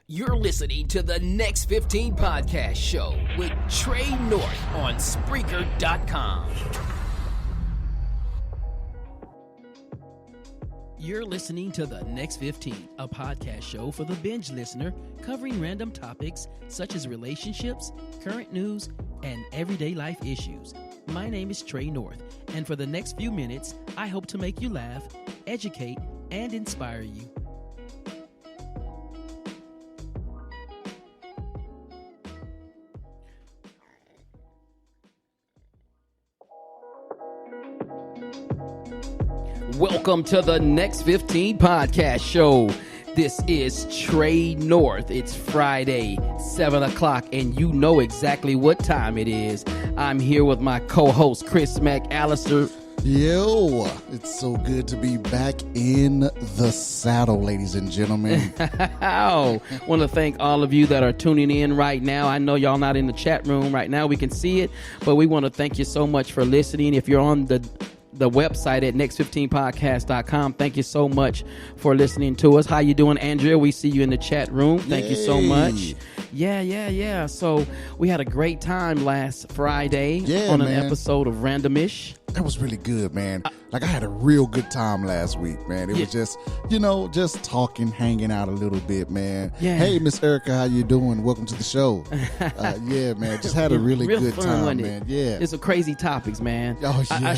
You're listening to the Next 15 Podcast Show with Trey North on Spreaker.com. You're listening to the Next 15, a podcast show for the binge listener covering random topics such as relationships, current news, and everyday life issues. My name is Trey North, and for the next few minutes, I hope to make you laugh, educate, and inspire you. Welcome to the Next 15 Podcast Show. This is Trey North. It's Friday, 7 o'clock, and you know exactly what time it is. I'm here with my co-host, Chris McAllister. Yo, it's so good to be back in the saddle, ladies and gentlemen. I want to thank all of you that are tuning in right now. I know y'all not in the chat room right now. We can see it, but we want to thank you so much for listening. If you're on the website at next15podcast.com. Thank you so much for listening to us. How you doing, Andrea? We see you in the chat room. Thank you so much. Yeah. So we had a great time last Friday on an episode of Randomish. That was really good, man. I had a real good time last week, man. It was just, just talking, hanging out a little bit, man. Yeah. Hey, Miss Erica, how you doing? Welcome to the show. Man, just had a really good time, man. Yeah. It's some crazy topics, man. Oh, yeah.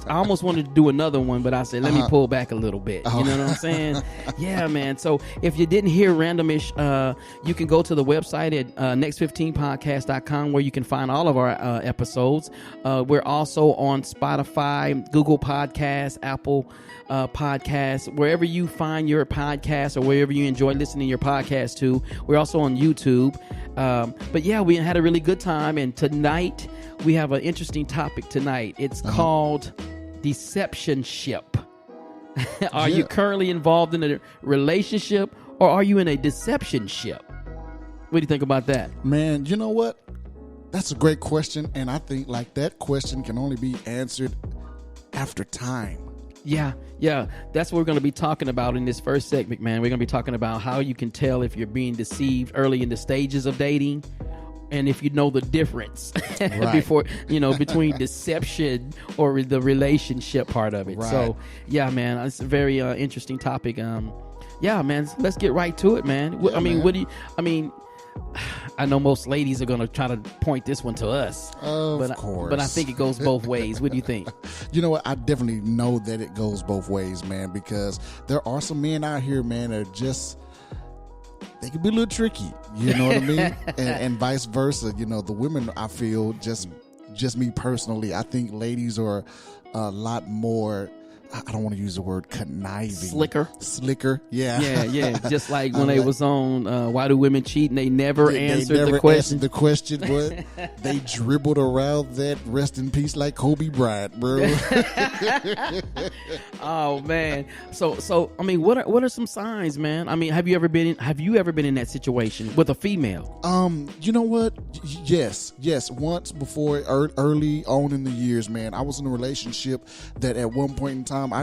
I almost wanted to do another one, but I said, let me pull back a little bit. You know what I'm saying? Yeah, man. So if you didn't hear Randomish, you can go to the website at next15podcast.com where you can find all of our episodes. We're also on Spotify, Google Podcasts, Apple Podcasts, wherever you find your podcast or wherever you enjoy listening to your podcast to. We're also on YouTube. But yeah, we had a really good time. And tonight, we have an interesting topic tonight. It's called deceptionship. Are you currently involved in a relationship or are you in a deceptionship? What do you think about that? Man, you know what? That's a great question. And I think that question can only be answered after time. Yeah. That's what we're going to be talking about in this first segment, man. We're going to be talking about how you can tell if you're being deceived early in the stages of dating, and if you know the difference before, between deception or the relationship part of it. Right. So, yeah, man, it's a very interesting topic. Yeah, man, let's get right to it, man. Yeah, I know most ladies are going to try to point this one to us. Of course. But I think it goes both ways. What do you think? You know what? I definitely know that it goes both ways, man, because there are some men out here, man, that are just, they can be a little tricky. You know what I mean? And vice versa. The women, I feel, just me personally, I think ladies are a lot more, I don't want to use the word conniving. Slicker, yeah. Yeah. Just like when they was on Why Do Women Cheat, and they never answered the question. The question, but they dribbled around that rest in peace like Kobe Bryant, bro. Oh man. So what are some signs, man? Have you ever been in that situation with a female? You know what? Yes. Once before, early on in the years, man, I was in a relationship that at one point in time, I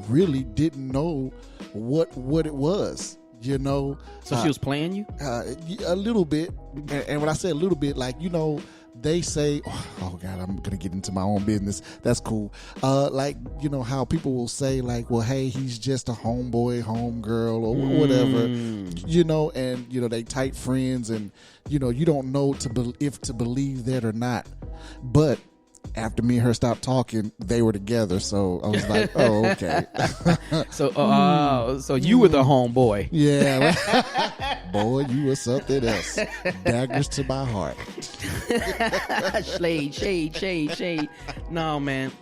really didn't know what it was, So she was playing you? A little bit. And when I say a little bit, they say, oh God, I'm going to get into my own business. That's cool. How people will say well, hey, he's just a homeboy, homegirl or whatever, and, they tight friends and, you don't know if to believe that or not. But after me and her stopped talking, they were together. So I was like, oh, okay. So you were the homeboy. Yeah. Boy, you were something else. Daggers to my heart. Shade. No, man.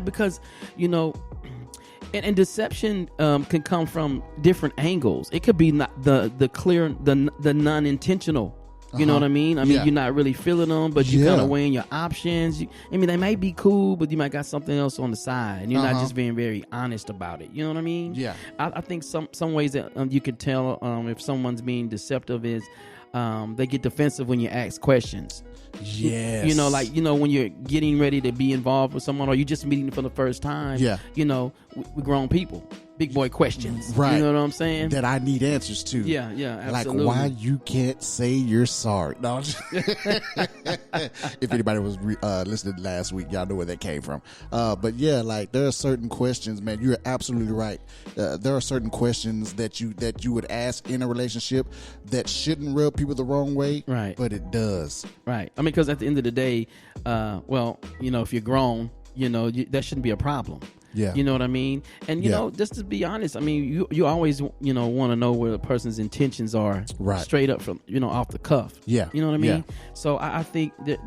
Because, and deception can come from different angles. It could be not the clear, the non-intentional. You know what I mean? You're not really feeling them, but you kind of weighing your options. They might be cool, but you might got something else on the side, and you're not just being very honest about it. You know what I mean? Yeah. I think some ways that you can tell if someone's being deceptive is they get defensive when you ask questions. Yes. When you're getting ready to be involved with someone or you just meeting for the first time. Yeah. we grown people. Big boy questions. Right. You know what I'm saying? That I need answers to. Yeah, absolutely. Like why you can't say you're sorry. No. If anybody was listening last week, y'all know where that came from. But yeah, like there are certain questions, man. You're absolutely right. There are certain questions that you would ask in a relationship that shouldn't rub people the wrong way. Right. But it does. Right. I mean, because at the end of the day, if you're grown, that shouldn't be a problem. Yeah. You know what I mean? And, just to be honest, I mean, you always, want to know where the person's intentions are straight up from, off the cuff. Yeah. You know what I mean? Yeah. So I think that,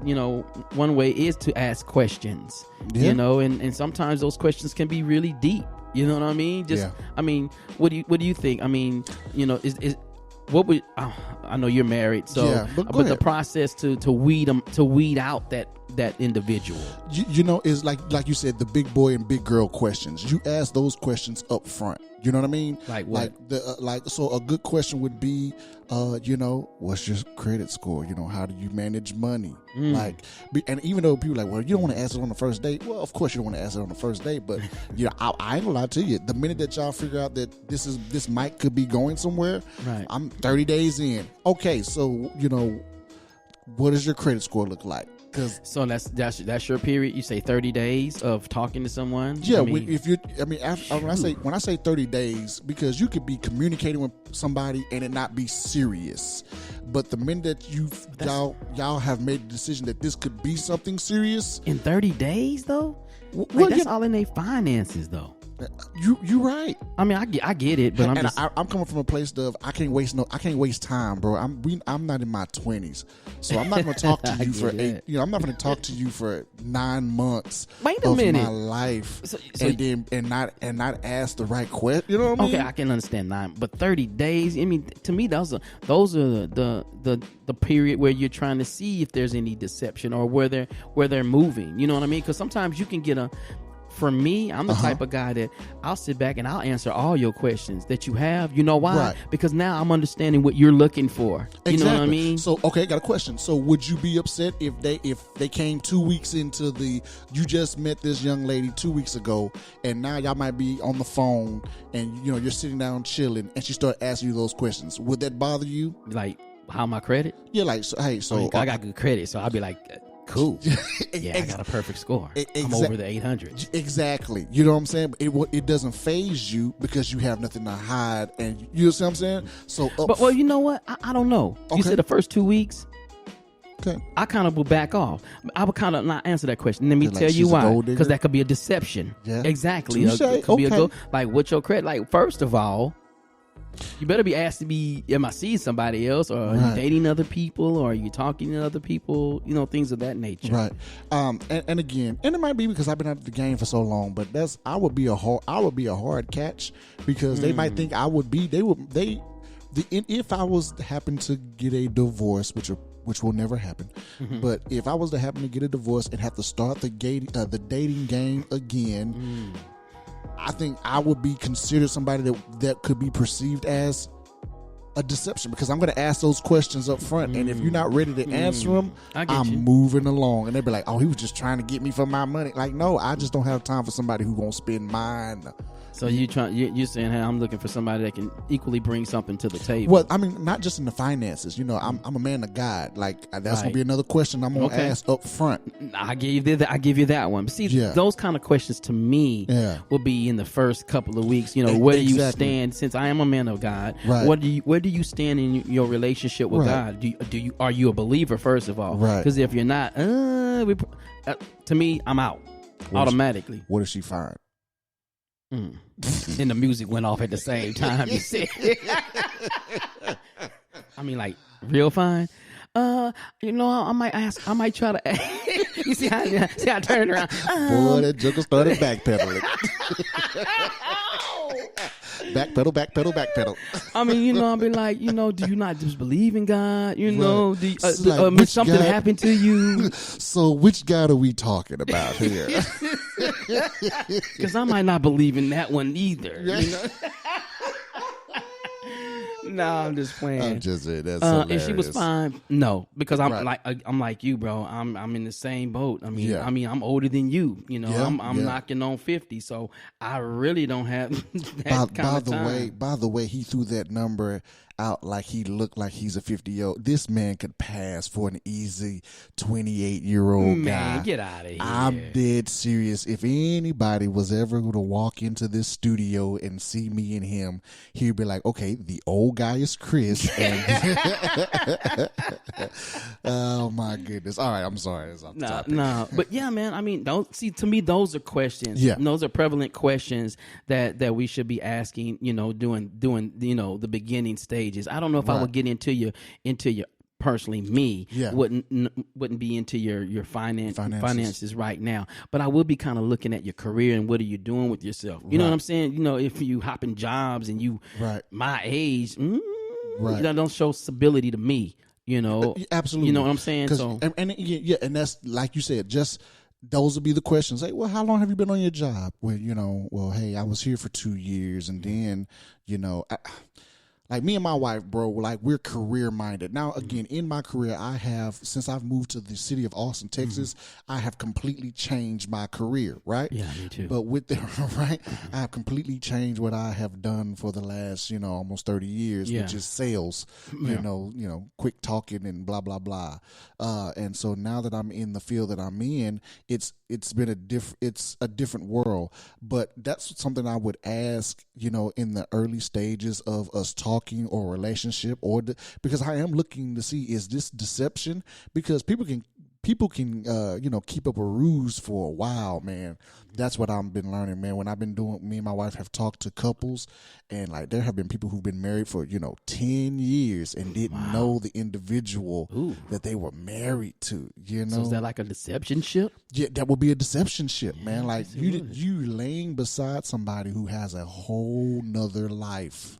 one way is to ask questions, and sometimes those questions can be really deep. You know what I mean? I mean, what do you think? I mean, what would I know you're married, so yeah, but the process to weed out that individual, is like you said, the big boy and big girl questions. You ask those questions up front. You know what I mean? Like what? So a good question would be, what's your credit score? How do you manage money? And even though people are like, well, you don't want to ask it on the first date. Well, of course you don't want to ask it on the first date, but I ain't gonna lie to you. The minute that y'all figure out that this mic could be going somewhere, right. I'm 30 days in. Okay, so what does your credit score look like? So that's your period. You say 30 days of talking to someone. Yeah, when I say 30 days, because you could be communicating with somebody and it not be serious, but the minute that y'all have made the decision that this could be something serious in 30 days, though, that's all in their finances, though. You right. I mean, I get it, but I'm coming from a place of I can't waste time, bro. I'm not in my 20s, so I'm not going to talk to you for I'm not going to talk to you for 9 months. Wait a minute. My life, and not ask the right question. You know what I mean? Okay, I can understand 9, but 30 days. I mean, to me, those are the period where you're trying to see if there's any deception or where they're moving. You know what I mean? Because sometimes you can get For me, I'm the type of guy that I'll sit back and I'll answer all your questions that you have. You know why? Right. Because now I'm understanding what you're looking for. You exactly. know what I mean? So, okay, got a question. So, would you be upset if they came 2 weeks into you just met this young lady 2 weeks ago, and now y'all might be on the phone, and you're sitting down chilling, and she started asking you those questions? Would that bother you? Like, how my credit? Yeah, like, I got good credit, so I'll be like, cool. Yeah, I got a perfect score. I'm over the 800. Exactly. You know what I'm saying? It doesn't faze you because you have nothing to hide, and you know what I'm saying? So, well, you know what? I don't know. Okay. You said the first 2 weeks. Okay. I kind of will back off. I would kind of not answer that question. Let me tell you why. Because that could be a deception. Yeah. Exactly. It could be a like, what's your credit? Like, first of all, you better be asked to be, am I seeing somebody else, or are you dating other people, or are you talking to other people, things of that nature. Right. And again, and it might be because I've been out of the game for so long, but I would be a hard catch, because they might think if I was to happen to get a divorce, which will never happen, but if I was to happen to get a divorce and have to start the dating game again, I think I would be considered somebody that could be perceived as a deception, because I'm going to ask those questions up front, and if you're not ready to answer them, I'm moving along, and they'll be like, oh, he was just trying to get me for my money. Like, no, I just don't have time for somebody who won't spend mine. So you're saying, hey, I'm looking for somebody that can equally bring something to the table. Well, I mean, not just in the finances. I'm a man of God. Like, that's gonna be another question I'm gonna ask up front. I give you that one. But see, those kind of questions to me will be in the first couple of weeks. Where do you stand? Since I am a man of God, where do you stand in your relationship with God? Are you a believer, first of all? Right. Because if you're not, to me, I'm out automatically. What does she find? And the music went off at the same time. You see, I mean, like, real fine. I might try to. You see how I turn around? Boy, that joker started backpedaling. Backpedal. I mean, I'll be like, do you not just believe in God? Did something happen to you? So which God are we talking about here? Because I might not believe in that one either. No, I'm just playing. I'm just saying that's hilarious. If she was fine, no, because I'm Right. I'm like you, bro. I'm in the same boat. I mean, Yeah. I'm older than you. You know, Yeah, I'm yeah. knocking on 50, so I really don't have that kind of time. By the way, he threw that number out like he looked like he's a 50-year-old. This man could pass for an easy 28-year-old Man, guy. get out of here. I'm dead serious. If anybody was ever going to walk into this studio and see me and him, he'd be like, okay, the old guy is Chris. And oh, my goodness. All right, I'm sorry. It's off the topic. No, but yeah, man. I mean, don't see. To me, those are questions. Yeah. And those are prevalent questions that we should be asking. You know, doing the beginning stages. I don't know if I Right. would get into your personally. Me Yeah. wouldn't be into your Finances. finances right now, but I would be kind of looking at your career and what are you doing with yourself. You know Right. what I'm saying? You know, if you hopping jobs and you Right. my age, Right. that don't show stability to me. You know, Absolutely. You know what I'm saying? 'Cause- So and that's like you said, just those would be the questions. Like, well, how long have you been on your job? Well, hey, I was here for 2 years, and then, like me and my wife, bro, like we're career minded. Now, again, in my career, I have, since I've moved to the city of Austin, Texas, I have completely changed my career, right? yeah, me too. But with the right, I have completely changed what I have done for the last, almost 30 years, Yeah. which is sales, quick talking and blah, blah, blah. And so now that I'm in the field that I'm in, it's been it's a different world. But that's something I would ask, in the early stages of us talking or relationship, because I am looking to see, is this deception? Because people can keep up a ruse for a while, man. That's what I've been learning, man. When I've been me and my wife have talked to couples, and like there have been people who've been married for 10 years and didn't know the individual that they were married to. So is that like a deception ship? Yeah, that would be a deception ship, man. Like yes, it would. you laying beside somebody who has a whole nother life.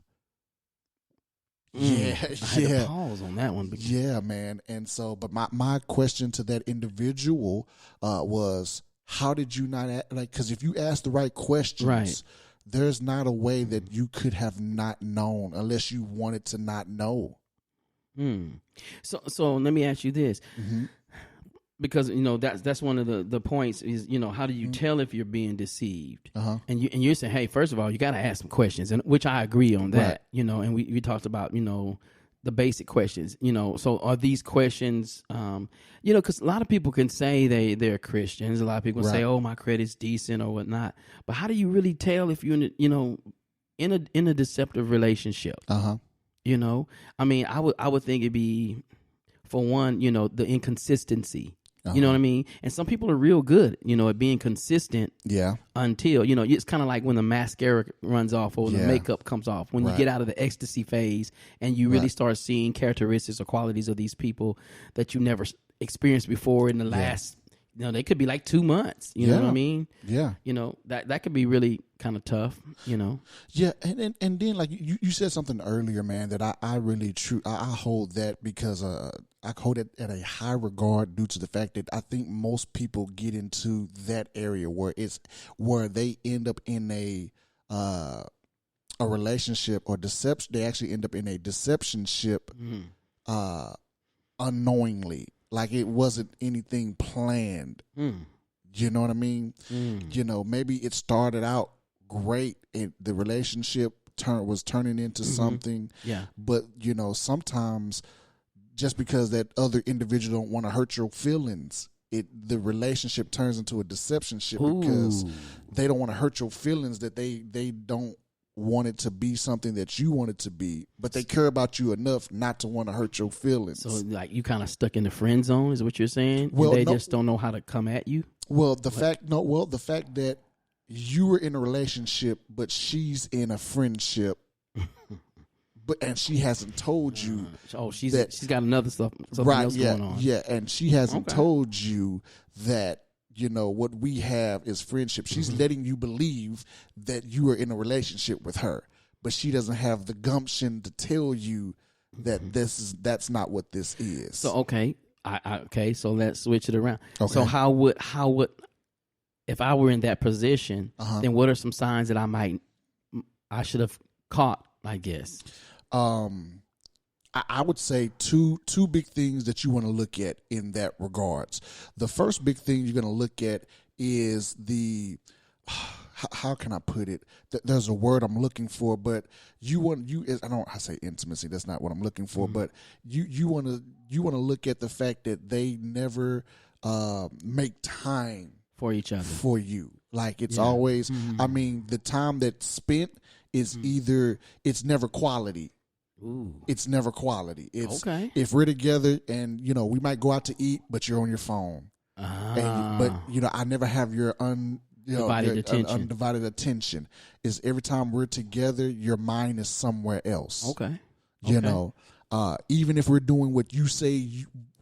Yeah, I had to pause on that one. yeah, man. And so, but my question to that individual was, how did you not because if you ask the right questions, Right. there's not a way that you could have not known unless you wanted to not know. So let me ask you this. Mm-hmm. Because that's one of the points is how do you tell if you're being deceived? Uh-huh. And you're saying, hey, first of all, you got to ask some questions, and which I agree on that. Right. And we talked about the basic questions. So are these questions? Because a lot of people can say they're Christians. A lot of people say, oh, my credit's decent or whatnot. But how do you really tell if you're in a deceptive relationship? Uh-huh. I mean, I would think it'd be, for one, the inconsistency. You know what I mean? And some people are real good, at being consistent. Yeah. Until, it's kind of like when the mascara runs off or the Yeah. makeup comes off. When you get out of the ecstasy phase and you really start seeing characteristics or qualities of these people that you never experienced before in the last, they could be like 2 months. You know what I mean? Yeah. That could be really kind of tough, Yeah, and then like you said something earlier, man, that I really I hold that because I hold it at a high regard due to the fact that I think most people get into that area where they end up in a relationship or deception. They actually end up in a deceptionship unknowingly, like it wasn't anything planned. You know what I mean? Maybe it started out great and the relationship was turning into something. Yeah. But sometimes just because that other individual don't want to hurt your feelings, the relationship turns into a deceptionship because they don't want to hurt your feelings, that they don't want it to be something that you want it to be, but they care about you enough not to want to hurt your feelings. So like you kind of stuck in the friend zone is what you're saying? Well, they no. just don't know how to come at you? Well, the fact that you were in a relationship, but she's in a friendship, and she hasn't told you. She's got something right? else Yeah, going on. yeah, and she hasn't told you that what we have is friendship. She's letting you believe that you are in a relationship with her, but she doesn't have the gumption to tell you that that's not what this is. So okay, so let's switch it around. Okay. So how would if I were in that position, then what are some signs that I should have caught, I guess? I would say two big things that you want to look at in that regards. The first big thing you're going to look at is how can I put it? There's a word I'm looking for, but I say intimacy. That's not what I'm looking for, but you want to look at the fact that they never make time for each other, for you. Like it's always, I mean, the time that's spent is it's never quality. Ooh. It's never quality. It's okay. If we're together and we might go out to eat, but you're on your phone. But I never have your undivided attention. Is every time we're together, your mind is somewhere else. Okay. Even if we're doing what you say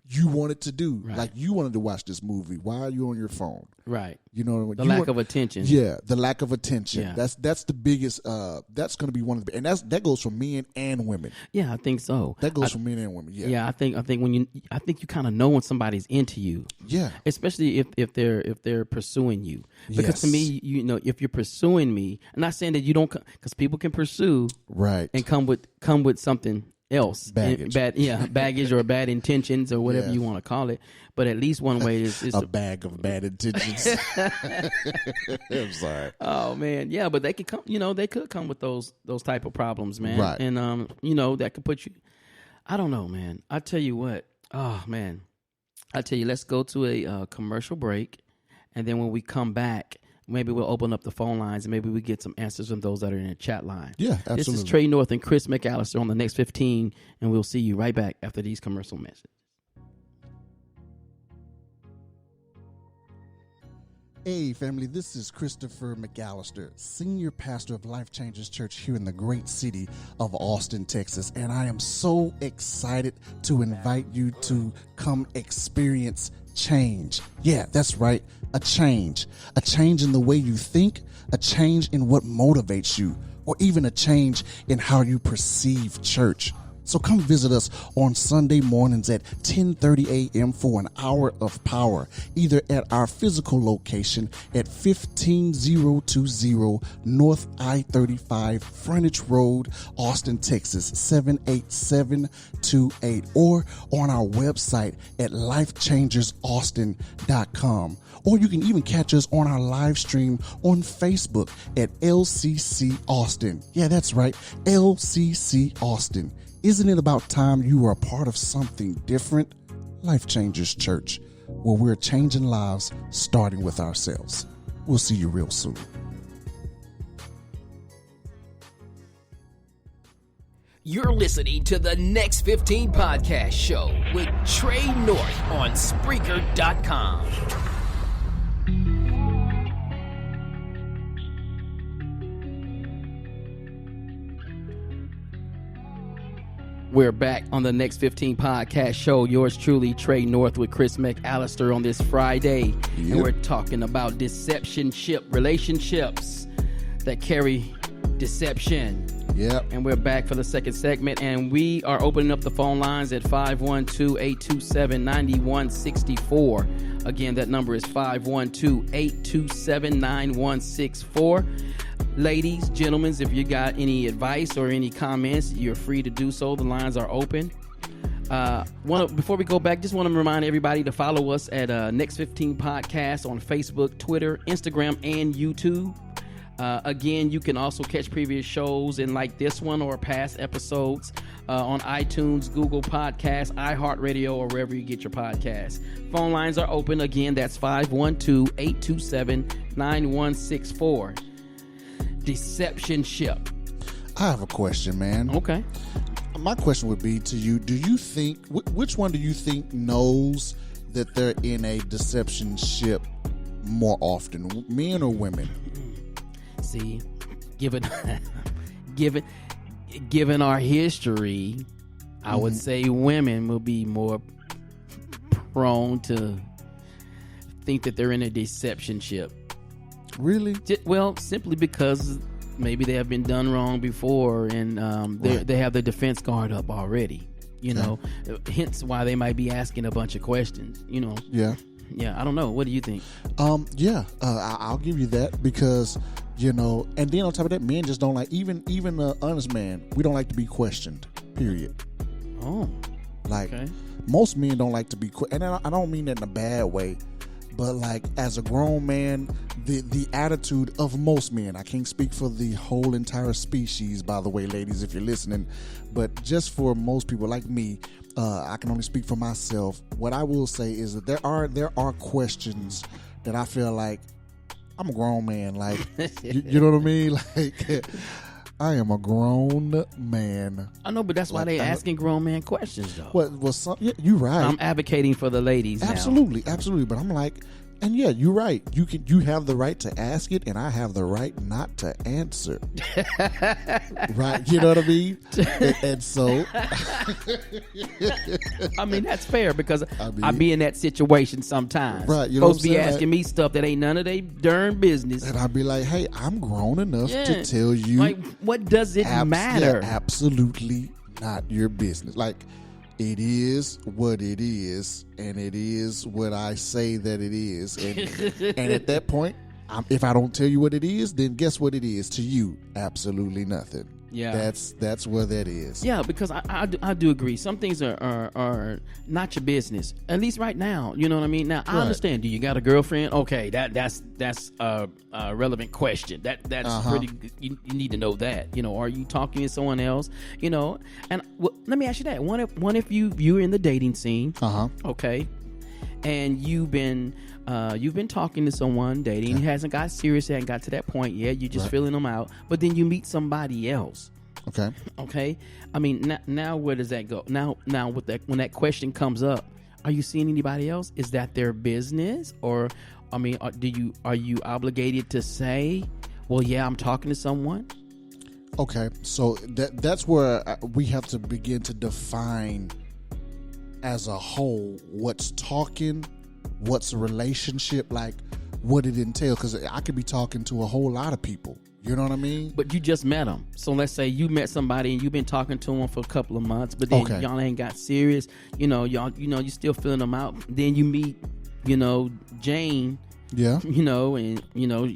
you wanted to do, right. Like you wanted to watch this movie, why are you on your phone? Right. The lack of attention. Yeah, the lack of attention. Yeah. That's the biggest. That's going to be one of the, and that goes for men and women. Yeah, I think so. That goes for men and women. Yeah. Yeah, I think you kind of know when somebody's into you. Yeah. Especially if they're pursuing you. Because to me, if you're pursuing me, I'm not saying that you don't, because people can pursue right and come with something else, baggage, baggage or bad intentions or whatever you want to call it. But at least one way is a bag of bad intentions. I'm sorry. Oh man, yeah, but they could come. They could come with those type of problems, man. Right. And that could put you. I don't know, man. I tell you what. Oh man, I tell you. Let's go to a commercial break, and then when we come back, maybe we'll open up the phone lines and maybe we get some answers from those that are in the chat line. Yeah, absolutely. This is Trey North and Chris McAllister on the Next 15, and we'll see you right back after these commercial messages. Hey, family, this is Christopher McAllister, Senior Pastor of Life Changers Church here in the great city of Austin, Texas. And I am so excited to invite you to come experience change. Yeah, that's right. A change in the way you think, a change in what motivates you, or even a change in how you perceive church. So come visit us on Sunday mornings at 10:30 a.m. for an hour of power, either at our physical location at 15020 North I-35 Frontage Road, Austin, Texas, 78728, or on our website at lifechangersaustin.com. Or you can even catch us on our live stream on Facebook at LCC Austin. Yeah, that's right, LCC Austin. Isn't it about time you are a part of something different? Life Changers Church, where we're changing lives starting with ourselves. We'll see you real soon. You're listening to the Next 15 Podcast Show with Trey North on Spreaker.com. We're back on the Next 15 Podcast Show. Yours truly, Trey North with Chris McAllister on this Friday. Yep. And we're talking about deceptionship, relationships that carry deception. Yep. And we're back for the second segment, and we are opening up the phone lines at 512-827-9164. Again, that number is 512-827-9164. Ladies, gentlemen, if you got any advice or any comments, you're free to do so. The lines are open. Before we go back, just want to remind everybody to follow us at Next 15 Podcast on Facebook, Twitter, Instagram, and YouTube. Again, you can also catch previous shows in like this one or past episodes on iTunes, Google Podcasts, iHeartRadio, or wherever you get your podcasts. Phone lines are open. Again, that's 512-827-9164. Deceptionship. I have a question, man. Okay. My question would be to you, do you think, which one do you think knows that they're in a deceptionship more often, men or women? See, given our history, I would say women will be more prone to think that they're in a deceptionship. Really? Well, simply because maybe they have been done wrong before, and they have the defense guard up already. Hence why they might be asking a bunch of questions. Yeah. Yeah, I don't know. What do you think? I'll give you that because, and then on top of that, men just don't like, even an honest man, we don't like to be questioned, period. Oh. Like, okay. Most men don't like to be, and I don't mean that in a bad way, but like as a grown man, the attitude of most men, I can't speak for the whole entire species, by the way, ladies, if you're listening, but just for most people like me, I can only speak for myself. What I will say is that there are questions that I feel like I'm a grown man, like you know what I mean, like I am a grown man. I know, but that's why they asking grown man questions, though. You're right. I'm advocating for the ladies. Absolutely. But I'm like, and yeah, you're right. You have the right to ask it, and I have the right not to answer. Right? You know what I mean? And so, I mean that's fair because I be in that situation sometimes. Right? You know folks be asking me stuff that ain't none of their darn business, and I'd be like, "Hey, I'm grown enough to tell you." Like, what does it matter? Yeah, absolutely not your business. Like. It is what it is, and it is what I say that it is. And at that point, if I don't tell you what it is, then guess what it is to you? Absolutely nothing. Yeah, that's where that is. Yeah, because I do agree. Some things are not your business. At least right now, you know what I mean. Now I understand. Do you got a girlfriend? Okay, that's a relevant question. That's pretty. You need to know that. Are you talking to someone else? And let me ask you that. What if you're in the dating scene? Okay, and you've been talking to someone, dating, hasn't got serious, hasn't got to that point yet. You're just filling them out, but then you meet somebody else. Okay. I mean, now where does that go? Now with that, when that question comes up, are you seeing anybody else? Is that their business, or I mean, are you obligated to say, well, yeah, I'm talking to someone? Okay, so that's where we have to begin to define as a whole what's talking. What's a relationship, like what it entails, because I could be talking to a whole lot of people, you know what I mean? But you just met them. So let's say you met somebody and you've been talking to them for a couple of months, but then y'all ain't got serious, you still filling them out. Then you meet, Jane, and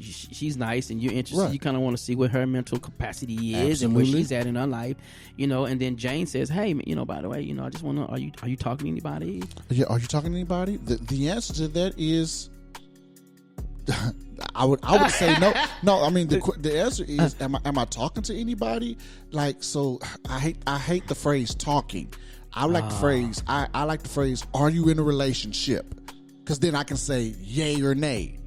she's nice and you're interested. Right. You kind of want to see what her mental capacity is and where she's at in her life, and then Jane says, hey, by the way, I just want to, are you talking to anybody? Yeah, are you talking to anybody? The answer to that is I would say no. No, I mean the answer is am I talking to anybody? Like, so I hate the phrase talking. I like the phrase I like the phrase, are you in a relationship? Because then I can say yay or nay.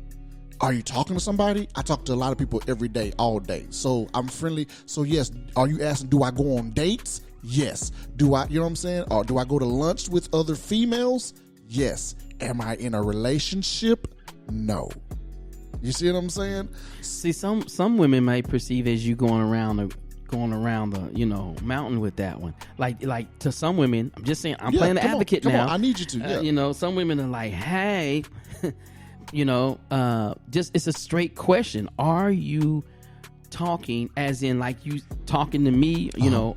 Are you talking to somebody? I talk to a lot of people every day, all day. So I'm friendly. So yes, are you asking, do I go on dates? Yes. Do I, you know what I'm saying? Or do I go to lunch with other females? Yes. Am I in a relationship? No. You see what I'm saying? See, some women may perceive as you going around the mountain with that one. Like to some women, I'm just saying, I'm playing the advocate come now. On, I need you to. Yeah. Some women are like, hey, just it's a straight question. Are you talking, as in like you talking to me,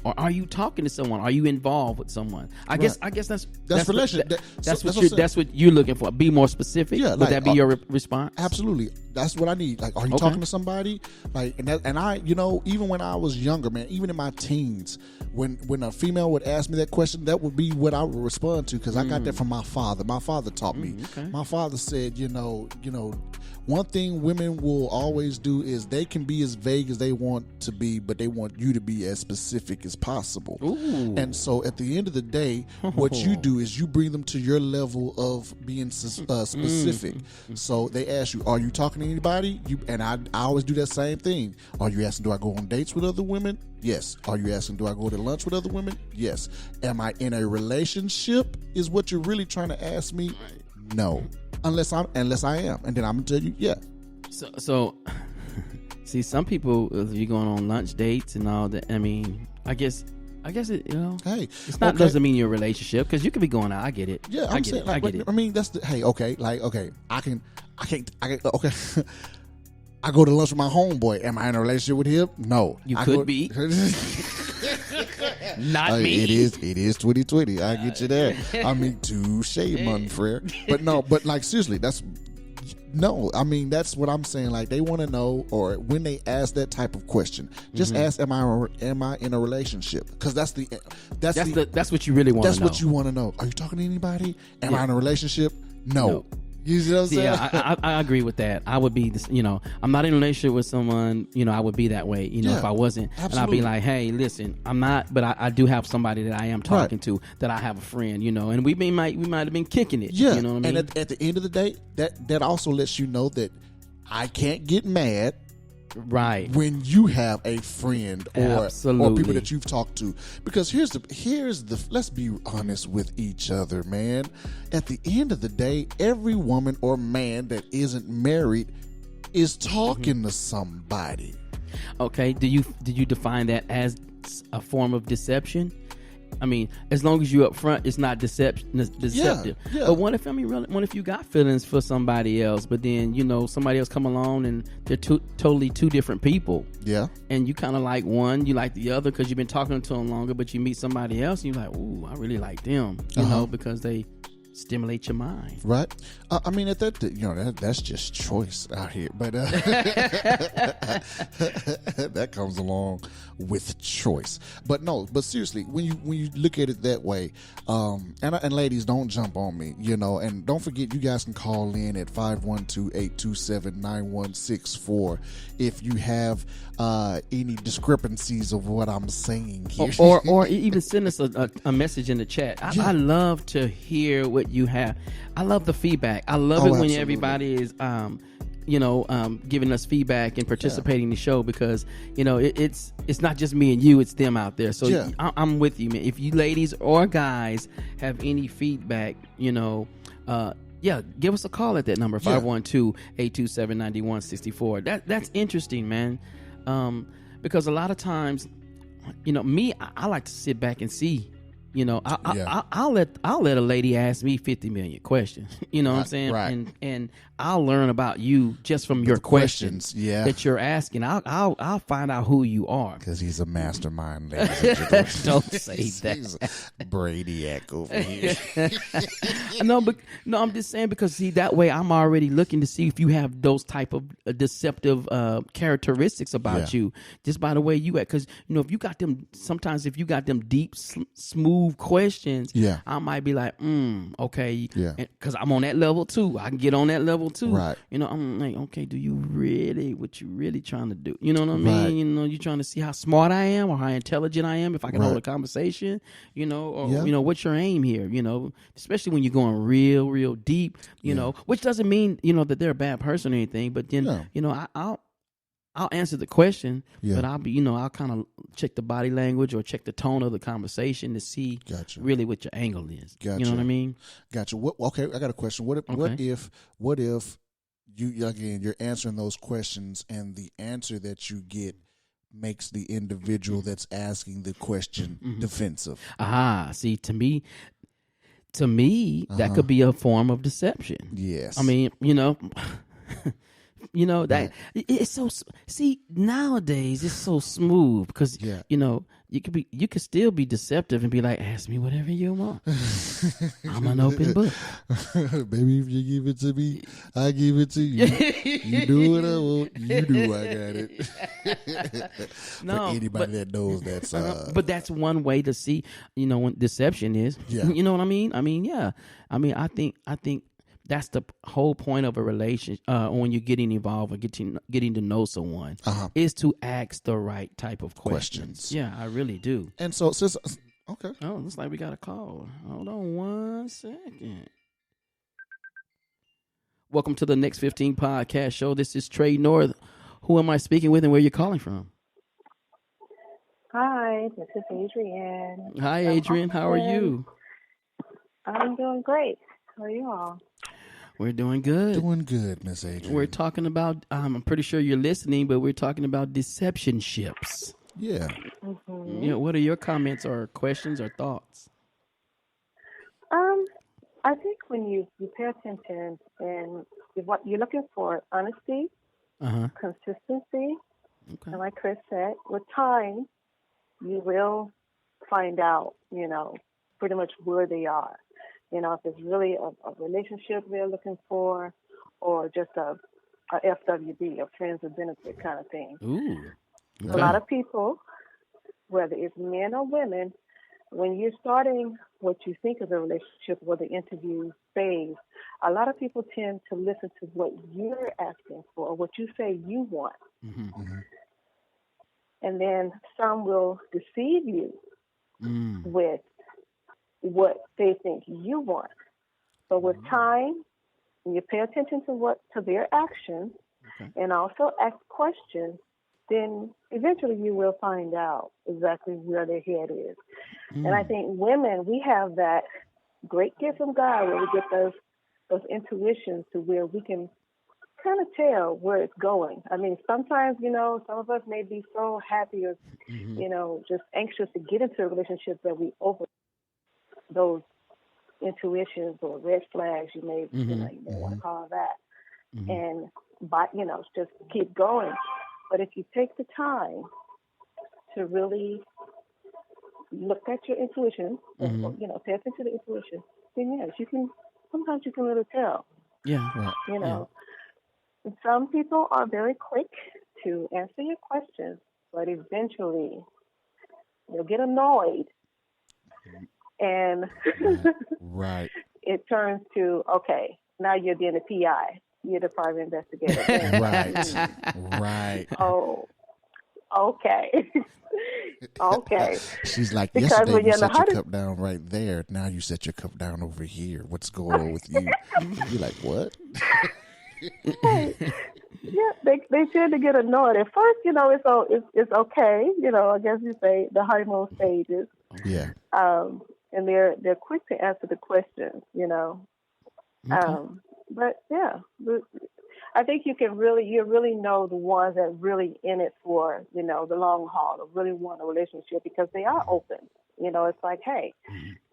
or are you talking to someone? Are you involved with someone? I guess that's relationship. That's what you're looking for. Be more specific. Yeah, would that be your response? Absolutely. That's what I need. Like, are you talking to somebody? Like, and I, even when I was younger, man, even in my teens, when a female would ask me that question, that would be what I would respond to, because I got that from my father. My father taught me. Okay. My father said, one thing women will always do is they can be as vague as they want to be, but they want you to be as specific as possible. Ooh. And so at the end of the day, what you do is you bring them to your level of being specific. So they ask you, are you talking to anybody? And I always do that same thing. Are you asking, do I go on dates with other women? Yes. Are you asking, do I go to lunch with other women? Yes. Am I in a relationship is what you're really trying to ask me? No. Unless I am, and then I'm gonna tell you, yeah. So, see, some people, if you're going on lunch dates and all that, I mean, I guess it, hey, it's not doesn't mean your relationship, because you could be going out. I get it. Yeah, I'm saying, like, I get it. I mean, that's the, hey, okay, I can't, okay. I go to lunch with my homeboy. Am I in a relationship with him? No. You could be. Not me. It is 2020. I get you there. I mean, touche, mon frere. But no, but like seriously, that's what I'm saying. Like they want to know, or when they ask that type of question, just ask, am I in a relationship? Because that's what you really want to know. That's what you want to know. Are you talking to anybody? Am I in a relationship? No. You see what I'm saying? Yeah, I agree with that. I would be, I'm not in a relationship with someone, I would be that way, if I wasn't. Absolutely. And I'd be like, hey, listen, I'm not, but I do have somebody that I am talking to, that I have a friend, and we might have been kicking it. Yeah. You know what I mean? And at the end of the day, that also lets you know that I can't get mad. Right. When you have a friend or people that you've talked to. Because here's the let's be honest with each other, man. At the end of the day, every woman or man that isn't married is talking to somebody. Okay. Did you define that as a form of deception? I mean, as long as you're up front, it's not deceptive. Yeah. But what if you got feelings for somebody else, but then somebody else come along and they're totally two different people. Yeah. And you kind of like one, you like the other because you've been talking to them longer, but you meet somebody else and you're like, ooh, I really like them, because they stimulate your mind. Right. I mean, at that's just choice out here, but that comes along with choice. But seriously, when you look at it that way, and ladies, don't jump on me, and don't forget, you guys can call in at 512-827-9164 if you have any discrepancies of what I'm saying here, or even send us a message in the chat. I love to hear what you have. I love the feedback. I love it when absolutely. everybody is giving us feedback and participating in the show, because it's not just me and you, it's them out there. So I'm with you, man. If you ladies or guys have any feedback, give us a call at that number, 512-827-9164. That's interesting, man. Because a lot of times, me, I like to sit back and see. I'll let a lady ask me 50 million questions. You know what I'm saying? Right. And I'll learn about you just from your questions that you're asking. I'll find out who you are. Because he's a mastermind. Don't say that. He's Brainiac over here. I'm just saying, because see, that way I'm already looking to see if you have those type of deceptive characteristics about you, just by the way you act. Because if you got them, sometimes if you got them deep, smooth questions, I might be like, okay, because I'm on that level too. I can get on that level too. Right. I'm like, okay, what you really trying to do? You know what I mean? Right. You're trying to see how smart I am or how intelligent I am, if I can hold a conversation, what's your aim here? Especially when you're going real, real deep, which doesn't mean, that they're a bad person or anything, but then, I'll answer the question, but I'll be, I'll kind of check the body language or check the tone of the conversation to see really what your angle is. Gotcha. You know what I mean? Gotcha. Okay, I got a question. What if you, again, you're answering those questions and the answer that you get makes the individual that's asking the question defensive? See, to me, that could be a form of deception. Yes. I mean, that it's so, see, nowadays it's so smooth because you could still be deceptive and be like, ask me whatever you want. I'm an open book. Baby, if you give it to me, I give it to you. You do what I want, you do, I got it. For anybody that knows that's but that's one way to see, when deception is. You know what I mean? I mean, I think that's the whole point of a relationship, when you're getting involved or getting to know someone, is to ask the right type of questions. Yeah, I really do. And so, okay. Oh, looks like we got a call. Hold on 1 second. Welcome to the Next 15 podcast show. This is Trey North. Who am I speaking with and where are you calling from? Hi, this is Adrienne. Hi, Adrienne. How are you? I'm doing great. How are you all? We're doing good. Doing good, Miss Adrienne. We're talking about, I'm pretty sure you're listening, but we're talking about deception ships. Yeah. What are your comments or questions or thoughts? I think when you pay attention and what you're looking for, honesty, consistency, and like Chris said, with time, you will find out, pretty much where they are. If it's really a relationship they're looking for, or just a FWB, a friends with benefit kind of thing. Ooh. Okay. A lot of people, whether it's men or women, when you're starting what you think is a relationship or the interview phase, a lot of people tend to listen to what you're asking for, or what you say you want. Mm-hmm. Mm-hmm. And then some will deceive you with what they think you want. So with time, when you pay attention to their actions, and also ask questions, then eventually you will find out exactly where their head is. And I think women, we have that great gift from God where we get those intuitions to where we can kind of tell where it's going. I mean, sometimes, some of us may be so happy or, just anxious to get into a relationship that we over those intuitions or red flags you may want to call that. And, just keep going. But if you take the time to really look at your intuition, pay attention to the intuition, then yes, sometimes you can really tell. Yeah. And some people are very quick to answer your questions, but eventually they'll get annoyed. And right. It turns to, okay, now you're being a PI. You're the private investigator. Right. Oh, okay. Okay. She's like, because yesterday you set your cup down right there. Now you set your cup down over here. What's going on with you? You're like, what? Right. Yeah, they tend to get annoyed. At first, it's okay. I guess you say the honeymoon stages. Yeah. And they're quick to answer the questions. Okay. But yeah, I think you really know the ones that really in it for, the long haul, or really want a relationship, because they are open. It's like, hey,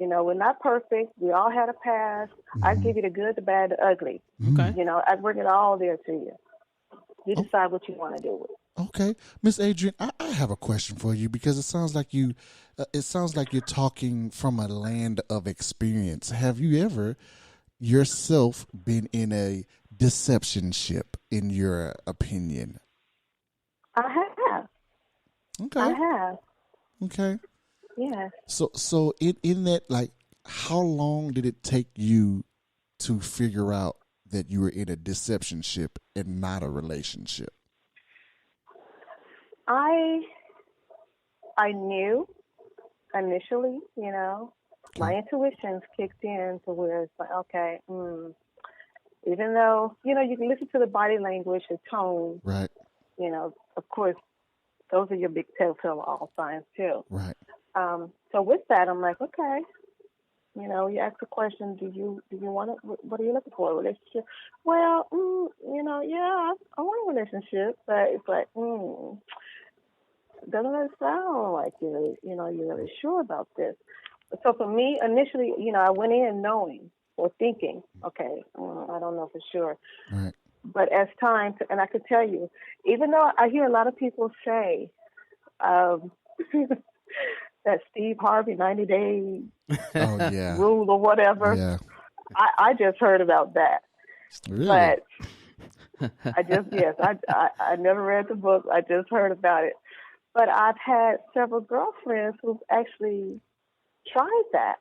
we're not perfect. We all had a past. I give you the good, the bad, the ugly. Okay. I bring it all there to you. You decide what you want to do with it. Okay, Miss Adrienne, I have a question for you, because it sounds like you're talking from a land of experience. Have you ever yourself been in a deceptionship, in your opinion? I have. Okay. I have. Okay. Yes. So in that, like, how long did it take you to figure out that you were in a deceptionship and not a relationship? I knew initially, my intuitions kicked in to where it's like, okay, even though, you can listen to the body language, the tone. Right. Of course, those are your big telltale all signs too. Right. So with that, I'm like, okay, you ask the question, do you want it? What are you looking for? A relationship? Well, yeah, I want a relationship, but it's like, doesn't it sound like you're really sure about this? So for me, initially, I went in knowing or thinking, okay, I don't know for sure. Right. But as time, and I could tell you, even though I hear a lot of people say that Steve Harvey 90-day rule or whatever, yeah. I just heard about that. Really? But I never read the book. I just heard about it. But I've had several girlfriends who've actually tried that,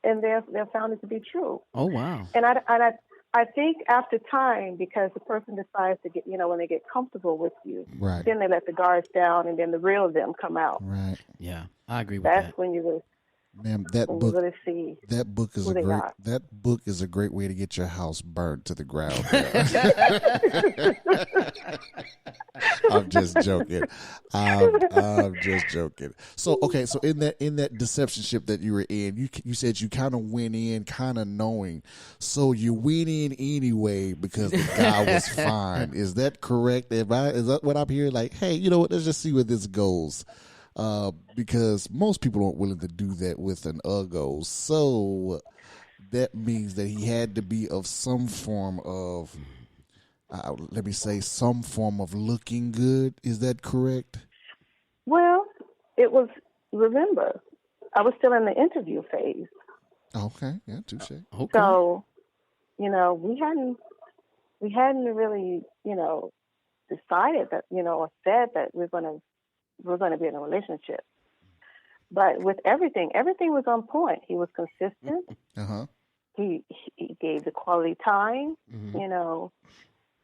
and they've found it to be true. Oh, wow. And I think after time, because the person decides to get, when they get comfortable with you, right, then they let the guards down, and then the real them come out. Right. Yeah, I agree with that. That's when you really, ma'am, that book see that book is a great way to get your house burned to the ground. I'm just joking. I'm just joking. So okay, so in that deceptionship that you were in, you said you kind of went in kind of knowing. So you went in anyway because the guy was fine. Is that correct? Is that what I'm hearing? Like, hey, you know what? Let's just see where this goes. Because most people aren't willing to do that with an Uggo. So that means that he had to be of some form of, some form of looking good. Is that correct? Well, it was, remember, I was still in the interview phase. Okay, yeah, touche. Okay. So, we hadn't really, decided that, or said that we're gonna be in a relationship. But with everything was on point. He was consistent. Uh-huh. He gave the quality time, and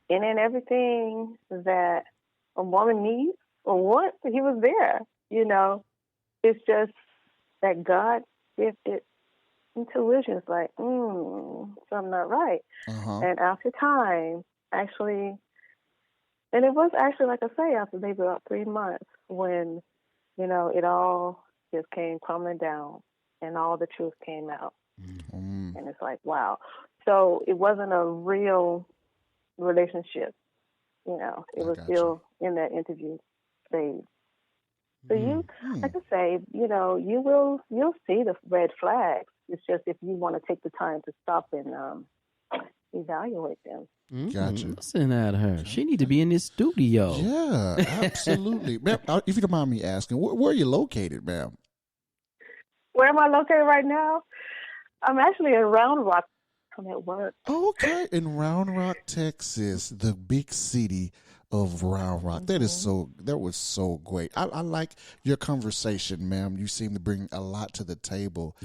in everything that a woman needs or wants, he was there. It's just that God gifted intuition. It's like, something not right. Uh-huh. And after time, actually, and it was actually, like I say, after maybe about 3 months when, it all just came crumbling down and all the truth came out. Mm-hmm. And it's like, wow. So it wasn't a real relationship. It was still in that interview phase. So like I say, you'll see the red flags. It's just if you want to take the time to stop and evaluate them. Gotcha. Listen at her. She need to be in this studio. Yeah, absolutely. Ma'am, if you don't mind me asking, where are you located, ma'am? Where am I located right now? I'm actually in Round Rock. I'm at work. Okay, in Round Rock, Texas, the big city of Round Rock. Mm-hmm. That was so great. I like your conversation, ma'am. You seem to bring a lot to the table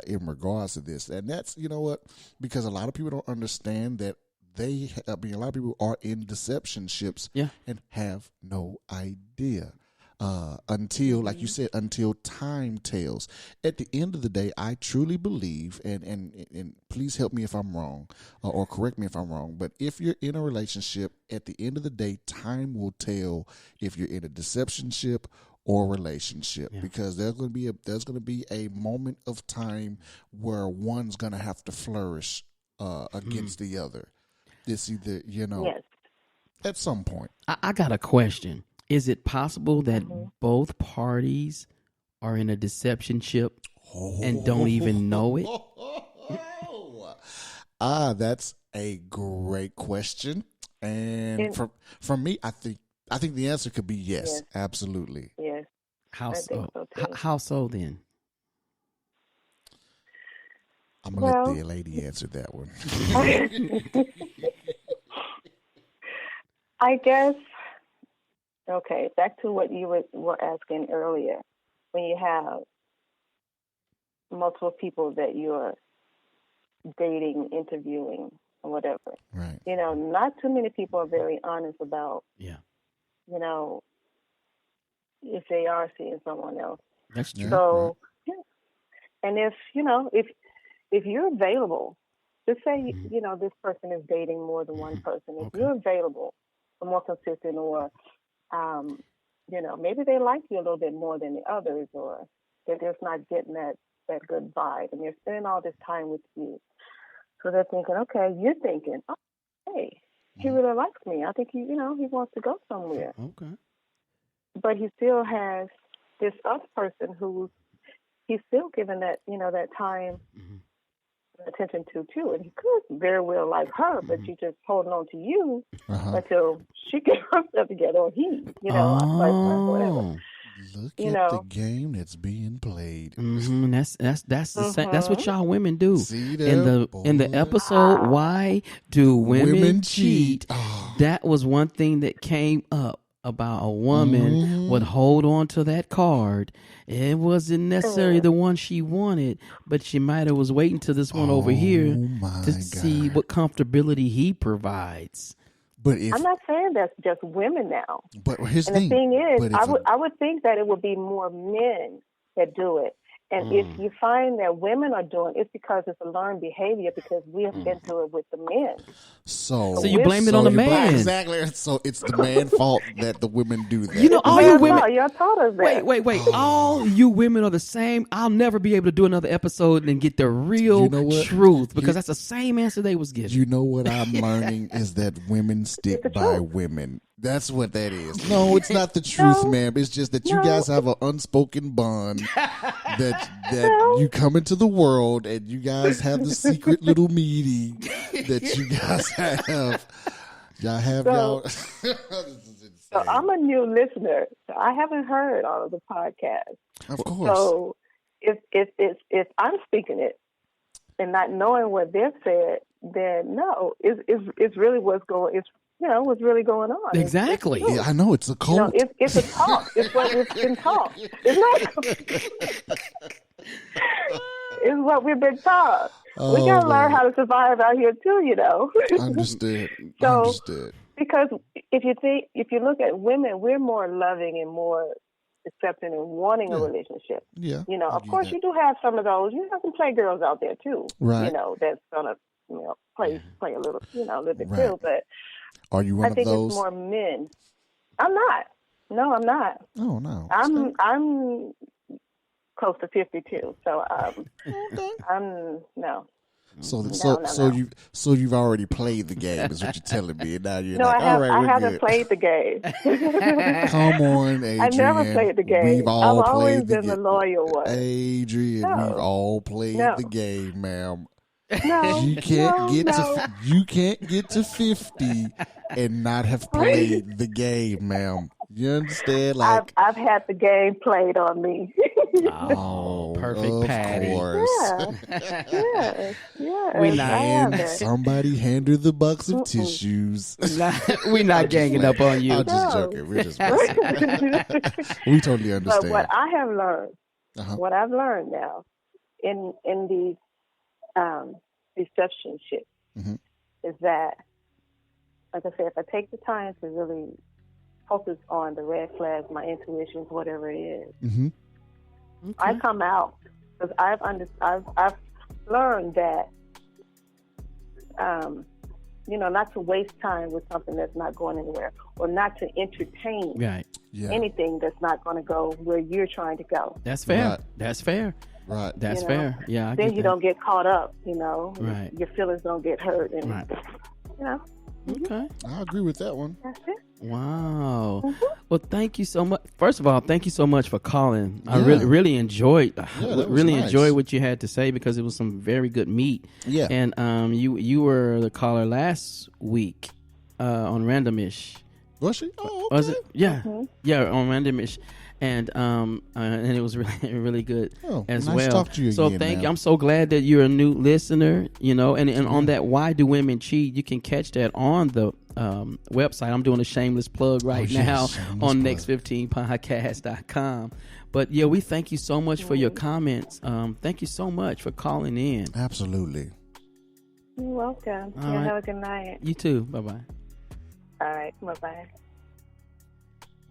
in regards to this. And that's, you know what, because a lot of people don't understand that a lot of people are in deceptionships and have no idea. Until, like you said, until time tells. At the end of the day, I truly believe, and please help me if I'm wrong, or correct me if I'm wrong, but if you're in a relationship, at the end of the day, time will tell if you're in a deceptionship or relationship, because there's going to be a moment of time where one's going to have to flourish against the other. It's either, at some point. I got a question. Is it possible that both parties are in a deceptionship and don't even know it? That's a great question. And from me, I think the answer could be yes. Absolutely. Yes. How so? How so then? I'm going to let the lady answer that one. I guess, okay, back to what you were asking earlier. When you have multiple people that you're dating, interviewing, or whatever. Right. Not too many people are very honest about, if they are seeing someone else. That's true. So, and if you're available, just say, this person is dating more than one person. If you're available, or more consistent, or, maybe they like you a little bit more than the others, or they're just not getting that good vibe, and they're spending all this time with you. So they're thinking, okay, you're thinking, oh, hey, he really likes me. I think he wants to go somewhere. Okay. But he still has this other person who he's still giving that, that time, attention to too. And he could very well like her, but she's just holding on to you until she gets herself together, or he, whatever. Look at the game that's being played. That's the same. That's what y'all women do. See that, in the episode Why Do Women Cheat? Oh. That was one thing that came up about a woman would hold on to that card. It wasn't necessarily the one she wanted, but she might have was waiting till this one over here to see what comfortability he provides. But I'm not saying that's just women now. But here's the thing is, I would think that it would be more men that do it. And if you find that women are doing it, it's because it's a learned behavior, because we have been through it with the men. So you blame it on the man. Exactly. So it's the man's fault that the women do that. All you women. No, you're taught us that. Wait. All you women are the same. I'll never be able to do another episode and get the real truth, because that's the same answer they was getting. You know what I'm learning is that women stick by women. That's what that is. No, it's not the truth, ma'am. It's just that you guys have an unspoken bond that you come into the world and you guys have the secret little meeting that you guys have. Y'all have y'all. So I'm a new listener. So I haven't heard all of the podcasts. Of course. So if I'm speaking it and not knowing what they've said, then no, it's really what's really going on. Exactly. Yeah, I know, it's a cult. It's a talk. It's what we've been taught. It's what we've been taught. We gotta learn how to survive out here too, Understood. So, Understood. Because if you look at women, we're more loving and more accepting and wanting a relationship. Yeah. Of course, you do have some of those. You have some playgirls out there too. Right. That's gonna play a little, a little bit Right. too. But Are you one I think of those? it's more men. I'm not. No, I'm not. Oh no. I'm close to 52, so Okay. I'm no. So you've already played the game, is what you're telling me. And now you're No, like, all right, I we're haven't good. played the game. Come on, Adrian. I never played the game. We've all I've always played been the loyal one. Adrian, No. we've all played No. the game, ma'am. No, You can't get to 50 and not have played the game, ma'am. You understand? Like, I've had the game played on me. Oh, perfect, of Patty. course. Yeah. We not- And somebody hand her the box of tissues. We're not ganging up on you. I'm just joking. We're just we totally understand. But what I have learned, what I've learned now in these deceptionship is that, like I said, if I take the time to really focus on the red flags, my intuitions, whatever it is, Okay. I come out because I've learned that, not to waste time with something that's not going anywhere, or not to entertain Right. anything that's not going to go where you're trying to go. That's fair. Right. That's fair. Right. That's fair. Yeah. I Then get you that. don't get caught up, Right. Your feelings don't get hurt. And, Right. Okay. I agree with that one. That's it. Wow. Well, thank you so much. First of all, thank you so much for calling. I Yeah. really enjoyed. that was really nice. enjoyed what you had to say because it was some very good meat. Yeah. And you were the caller last week on Randomish. Was she? Oh, okay. Was it? Yeah. Yeah, on Randomish. And it was really really good as nice well. to talk to you so again, thank man. you. I'm so glad that you're a new listener. And on that Why Do Women Cheat, you can catch that on the website. I'm doing a shameless plug right now on next15podcast.com. But yeah, we thank you so much for your comments. Thank you so much for calling in. Absolutely. You're welcome. All right. Have a good night. You too. Bye bye. All right. Bye-bye.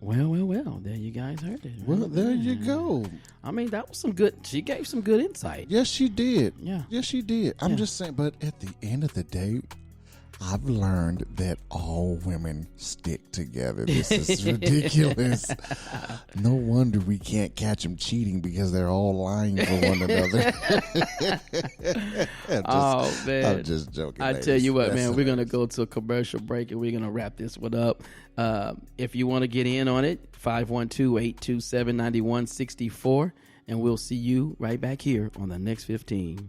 Well. There you guys heard it. Well, there you go. I mean, that was some good. She gave some good insight. Yes, she did. Yeah. Yes, she did. I'm just saying, but at the end of the day, I've learned that all women stick together. This is ridiculous. No wonder we can't catch them cheating because they're all lying for one another. I'm just joking. I tell you what, man, we're going to go to a commercial break and we're going to wrap this one up. If you want to get in on it, 512-827-9164, and we'll see you right back here on the Next 15.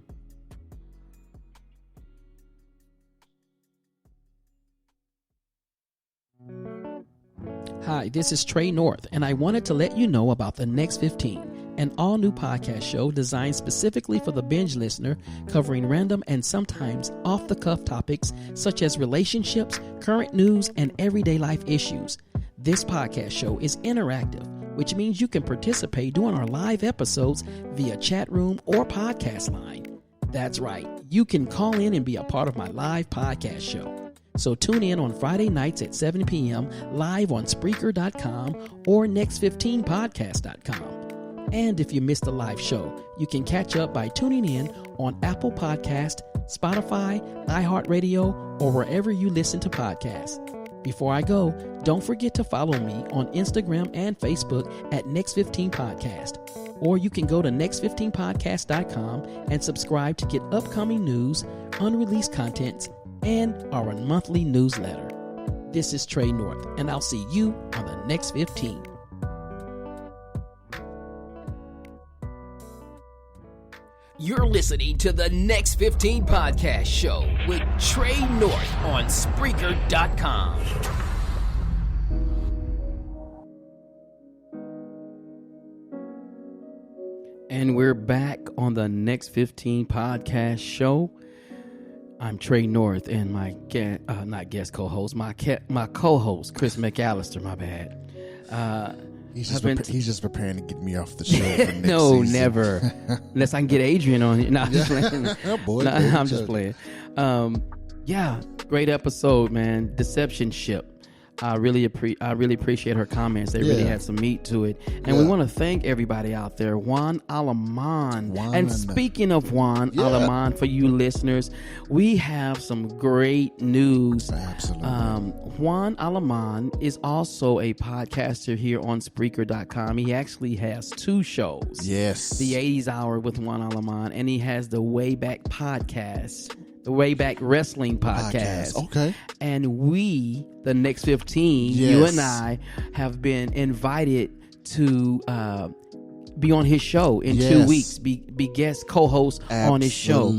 Hi, this is Trey North, and I wanted to let you know about the Next 15, an all-new podcast show designed specifically for the binge listener, covering random and sometimes off-the-cuff topics such as relationships, current news, and everyday life issues. This podcast show is interactive, which means you can participate during our live episodes via chat room or podcast line. That's right, you can call in and be a part of my live podcast show. So tune in on Friday nights at 7 p.m. live on Spreaker.com or Next15podcast.com. And if you missed the live show, you can catch up by tuning in on Apple Podcast, Spotify, iHeartRadio, or wherever you listen to podcasts. Before I go, don't forget to follow me on Instagram and Facebook at Next15Podcast. Or you can go to Next15podcast.com and subscribe to get upcoming news, unreleased contents, and our monthly newsletter. This is Trey North, and I'll see you on the Next 15. You're listening to the Next 15 Podcast Show with Trey North on Spreaker.com. And we're back on the Next 15 podcast show. I'm Trey North, and my co-host, my co-host, Chris McAllister. My bad. He's just preparing to get me off the show for next no, season. never. Unless I can get Adrian on here. No, I'm just playing. Boy, no, I'm just playing. Yeah, great episode, man. Deception Ship. I really appreciate her comments. They really had some meat to it. And we want to thank everybody out there. Juan Alaman. And speaking of Juan Alaman, for you listeners, we have some great news. Absolutely. Juan Alaman is also a podcaster here on Spreaker.com. He actually has 2 shows. Yes. The 80s Hour with Juan Alaman, and he has the Way Back Podcast. The Way Back Wrestling Podcast. Okay. And we, the Next 15, you and I, have been invited to be on his show in 2 weeks, be guest co-host on his show.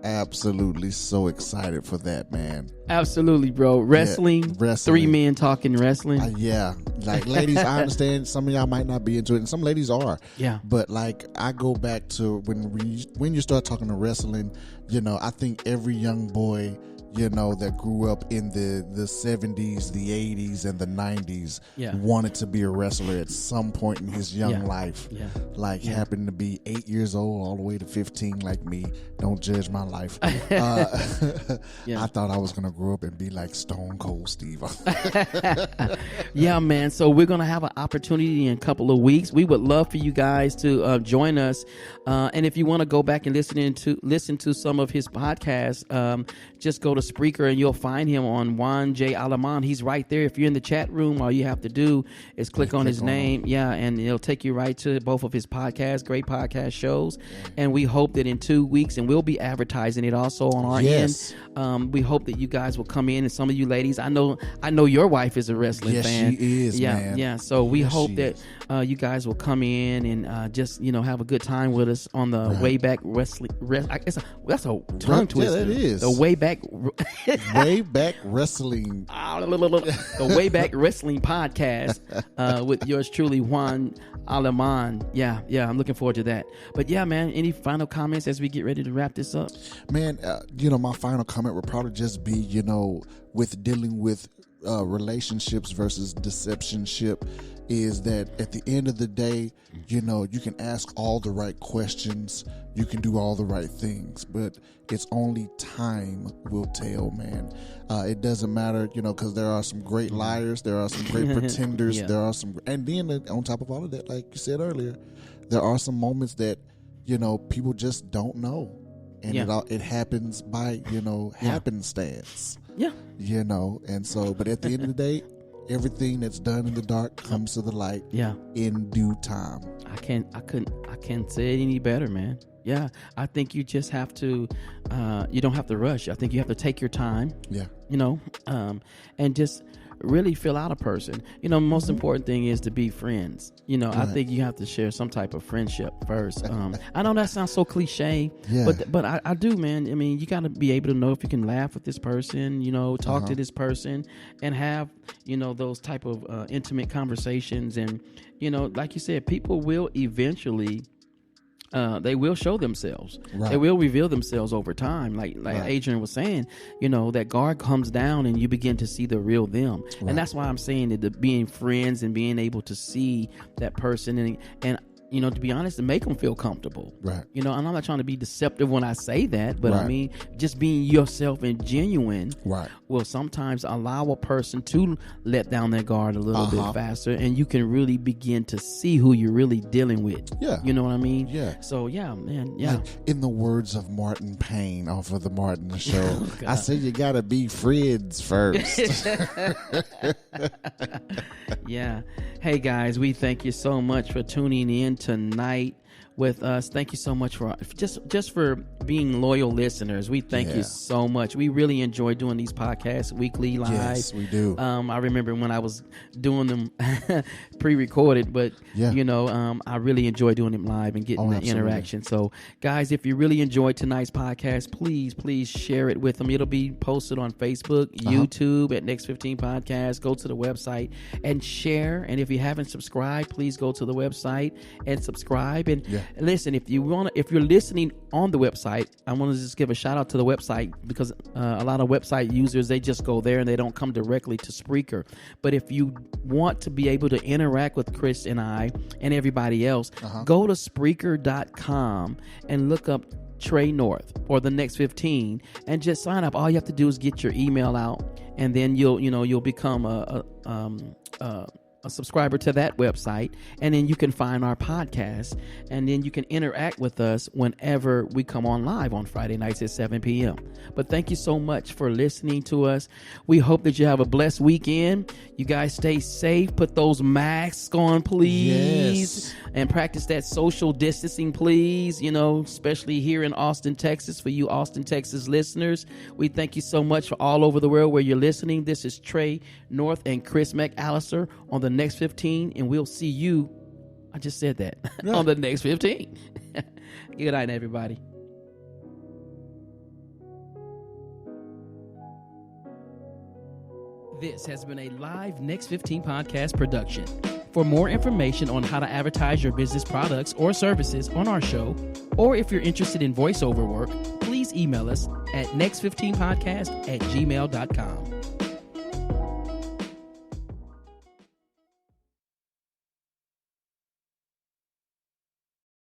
Absolutely. So excited for that, man. Absolutely, bro. Wrestling. 3 men talking wrestling. Like, ladies, I understand some of y'all might not be into it, and some ladies are. Yeah. But, like, I go back to when you start talking to wrestling, I think every young boy, that grew up in the 70s, the 80s, and the 90s wanted to be a wrestler at some point in his young life. Yeah. Like, happened to be 8 years old all the way to 15 like me. Don't judge my life. I thought I was going to grow up and be like Stone Cold Steve. Yeah, man. So we're going to have an opportunity in a couple of weeks. We would love for you guys to join us. And if you want to go back and listen to some of his podcasts, just go to Spreaker and you'll find him on Juan J. Alaman. He's right there. If you're in the chat room, all you have to do is click on his name. Yeah, and it'll take you right to both of his podcasts, great podcast shows. And we hope that in 2 weeks, and we'll be advertising it also on our end. We hope that you guys will come in, and some of you ladies, I know your wife is a wrestling fan. Yes, she is, man. Yeah. So we hope that you guys will come in and just have a good time with us on the Way Back Wrestling. That's a tongue twister. Yeah, it is. The Way Back Way Back Wrestling. The Way Back Wrestling Podcast with yours truly, Juan Alaman. Yeah, I'm looking forward to that. But yeah, man, any final comments as we get ready to wrap this up? Man, my final comment would probably just be, with dealing with relationships versus deceptionship, is that at the end of the day, you can ask all the right questions, you can do all the right things, but it's only time will tell, man. It doesn't matter, because there are some great liars, there are some great pretenders, there are some, and then on top of all of that, like you said earlier, there are some moments that, people just don't know. And it happens by, happenstance. Yeah. And so, but at the end of the day, everything that's done in the dark comes to the light in due time. I can't say it any better, man. Yeah. I think you just have to, you don't have to rush. I think you have to take your time. Yeah. And just really fill out a person. Most important thing is to be friends. I think you have to share some type of friendship first. I know that sounds so cliche, but I do, man. I mean, you got to be able to know if you can laugh with this person, talk to this person, and have those type of intimate conversations. And like you said, people will eventually they will show themselves. Right. They will reveal themselves over time. Like Adrian was saying, that guard comes down and you begin to see the real them. Right. And that's why I'm saying that being friends and being able to see that person and to be honest, to make them feel comfortable. Right. And I'm not trying to be deceptive when I say that, but I mean, just being yourself and genuine will sometimes allow a person to let down their guard a little bit faster, and you can really begin to see who you're really dealing with. Yeah. You know what I mean? Yeah. So, yeah, man. Yeah. Like, in the words of Martin Payne off of the Martin Show, I say you got to be friends first. Yeah. Hey, guys, we thank you so much for tuning in tonight. with us. Thank you so much for just for being loyal listeners. We thank you so much. We really enjoy doing these podcasts weekly live. Yes, we do. I remember when I was doing them pre-recorded, but I really enjoy doing them live and getting the interaction. So guys, if you really enjoyed tonight's podcast, please share it with them. It'll be posted on Facebook, YouTube at Next 15 Podcast. Go to the website and share. And if you haven't subscribed, please go to the website and subscribe. And listen, if you're listening on the website, I want to just give a shout out to the website, because a lot of website users, they just go there and they don't come directly to Spreaker. But if you want to be able to interact with Chris and I and everybody else, go to Spreaker.com and look up Trey North or the Next 15 and just sign up. All you have to do is get your email out, and then you'll become a subscriber to that website, and then you can find our podcast, and then you can interact with us whenever we come on live on Friday nights at 7 p.m. But thank you so much for listening to us. We hope that you have a blessed weekend. You guys stay safe. Put those masks on, please. And practice that social distancing, please, especially here in Austin, Texas. For you Austin, Texas listeners, we thank you so much for all over the world where you're listening. This is Trey North and Chris McAllister on the Next 15, and we'll see you, I just said that, on the Next 15. Good night, everybody. This has been a live Next 15 podcast production. For more information on how to advertise your business products or services on our show, or if you're interested in voiceover work, please email us at next15podcast@gmail.com.